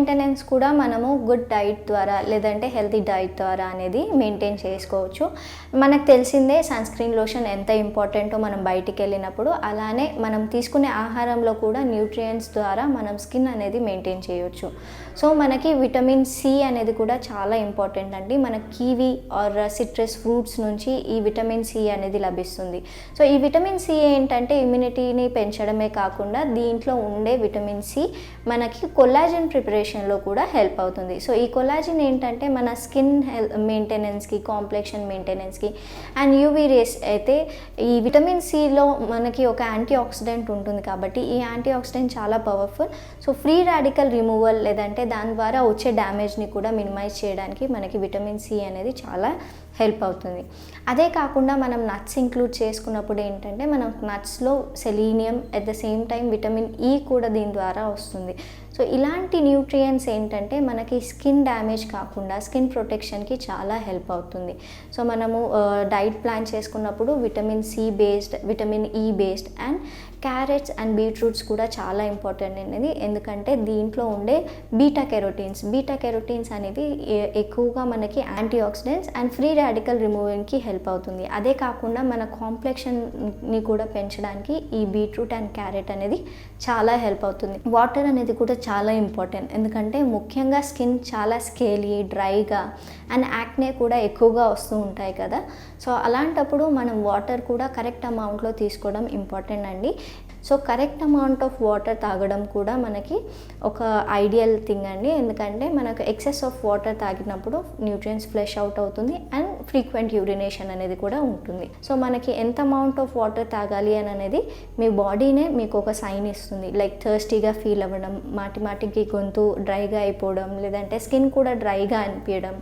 Maintenance కూడా మనము good diet ద్వారా లేదంటే హెల్తీ డైట్ ద్వారా అనేది మెయింటైన్ చేసుకోవచ్చు. మనకు తెలిసిందే సన్ స్క్రీన్ లోషన్ ఎంత ఇంపార్టెంటో మనం బయటికి వెళ్ళినప్పుడు, అలానే మనం తీసుకునే ఆహారంలో కూడా న్యూట్రియంట్స్ ద్వారా మనం స్కిన్ అనేది మెయింటైన్ చేయొచ్చు. సో మనకి విటమిన్ సి అనేది కూడా చాలా ఇంపార్టెంట్ అండి. మన కివి ఆర్ సిట్రస్ ఫ్రూట్స్ నుంచి ఈ విటమిన్ సి అనేది లభిస్తుంది. సో ఈ విటమిన్ సి ఏంటంటే ఇమ్యూనిటీని పెంచడమే కాకుండా దీంట్లో ఉండే విటమిన్ సి మనకి కొల్లాజన్ ప్రిపరేషన్లో కూడా హెల్ప్ అవుతుంది. సో ఈ కొల్లాజన్ ఏంటంటే మన స్కిన్ మెయింటెనెన్స్కి, కాంప్లెక్షన్ మెయింటెనెన్స్కి అండ్ యూవీ రేస్ అయితే ఈ విటమిన్ సిలో మనకి ఒక యాంటీ ఆక్సిడెంట్ ఉంటుంది కాబట్టి ఈ యాంటీ ఆక్సిడెంట్ చాలా powerful. So free radical removal లేదంటే దాని ద్వారా వచ్చే డ్యామేజ్ని కూడా మినిమైజ్ చేయడానికి మనకి విటమిన్ సి అనేది చాలా హెల్ప్ అవుతుంది. అదే కాకుండా మనం నట్స్ ఇంక్లూడ్ చేసుకున్నప్పుడు ఏంటంటే మనం నట్స్లో selenium at the same time vitamin E కూడా దీని ద్వారా వస్తుంది. సో ఇలాంటి న్యూట్రియంట్స్ ఏంటంటే మనకి స్కిన్ డ్యామేజ్ కాకుండా స్కిన్ ప్రొటెక్షన్కి చాలా హెల్ప్ అవుతుంది. సో మనము డైట్ ప్లాన్ చేసుకున్నప్పుడు vitamin C based, vitamin E based and carrots and beetroots కూడా చాలా ఇంపార్టెంట్ అనేది. ఎందుకంటే దీంట్లో ఉండే బీటా కెరోటీన్స్ అనేవి ఎక్కువగా మనకి antioxidants and free radical రిమూవింగ్కి హెల్ప్ అవుతుంది. అదే కాకుండా మన కాంప్లెక్షన్ని కూడా పెంచడానికి ఈ బీట్రూట్ అండ్ క్యారెట్ అనేది చాలా హెల్ప్ అవుతుంది. వాటర్ అనేది కూడా చాలా ఇంపార్టెంట్. ఎందుకంటే ముఖ్యంగా స్కిన్ చాలా స్కేలీ, డ్రైగా అండ్ యాక్నే కూడా ఎక్కువగా వస్తూ ఉంటాయి కదా. సో అలాంటప్పుడు మనం వాటర్ కూడా కరెక్ట్ అమౌంట్లో తీసుకోవడం ఇంపార్టెంట్ అండి. So correct amount of water తాగడం కూడా మనకి ఒక ఐడియల్ థింగ్ అండి. ఎందుకంటే మనకు ఎక్సెస్ ఆఫ్ వాటర్ తాగినప్పుడు న్యూట్రియంట్స్ ఫ్లెష్ అవుట్ అవుతుంది అండ్ ఫ్రీక్వెంట్ యూరినేషన్ అనేది కూడా ఉంటుంది. సో మనకి ఎంత అమౌంట్ ఆఫ్ వాటర్ తాగాలి అని అనేది మీ బాడీనే మీకు ఒక సైన్ ఇస్తుంది. లైక్ థర్స్టీగా ఫీల్ అవ్వడం, మాటికి గొంతు డ్రైగా అయిపోవడం, లేదంటే స్కిన్ కూడా డ్రైగా అనిపించడం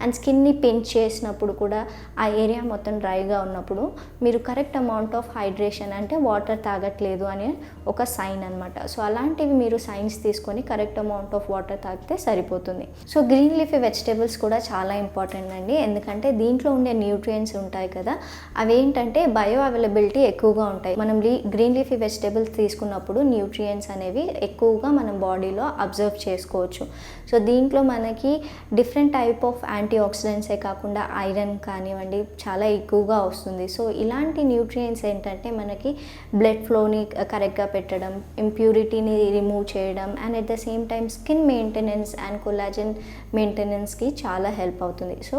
అండ్ స్కిన్ని పించ్ చేసినప్పుడు కూడా ఆ ఏరియా మొత్తం డ్రైగా ఉన్నప్పుడు మీరు కరెక్ట్ అమౌంట్ ఆఫ్ హైడ్రేషన్ అంటే వాటర్ తాగట్లేదు అనే ఒక సైన్ అనమాట. సో అలాంటివి మీరు సైన్స్ తీసుకొని కరెక్ట్ అమౌంట్ ఆఫ్ వాటర్ తాగితే సరిపోతుంది. సో గ్రీన్ లీఫీ వెజిటేబుల్స్ కూడా చాలా ఇంపార్టెంట్ అండి. ఎందుకంటే దీంట్లో ఉండే న్యూట్రియంట్స్ ఉంటాయి కదా, అవేంటంటే బయో అవైలబిలిటీ ఎక్కువగా ఉంటాయి. మనం గ్రీన్ లీఫీ వెజిటేబుల్స్ తీసుకున్నప్పుడు న్యూట్రియంట్స్ అనేవి ఎక్కువగా మనం బాడీలో అబ్జర్వ్ చేసుకోవచ్చు. సో దీంట్లో మనకి డిఫరెంట్ టైప్ ఆఫ్ యాంటీ ఆక్సిడెంట్సే కాకుండా ఐరన్ కానివ్వండి చాలా ఎక్కువగా వస్తుంది. సో ఇలాంటి న్యూట్రియంట్స్ ఏంటంటే మనకి బ్లడ్ ఫ్లోని కరెక్ట్గా పెట్టడం, ఇంప్యూరిటీని రిమూవ్ చేయడం and at the same time skin maintenance and collagen మెయింటెనెన్స్కి చాలా హెల్ప్ అవుతుంది. సో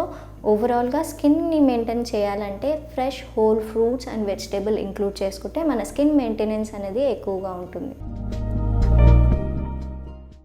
ఓవరాల్గా స్కిన్ని మెయింటైన్ చేయాలంటే fresh whole fruits and vegetable include చేసుకుంటే మన స్కిన్ మెయింటెనెన్స్ అనేది ఎక్కువగా ఉంటుంది.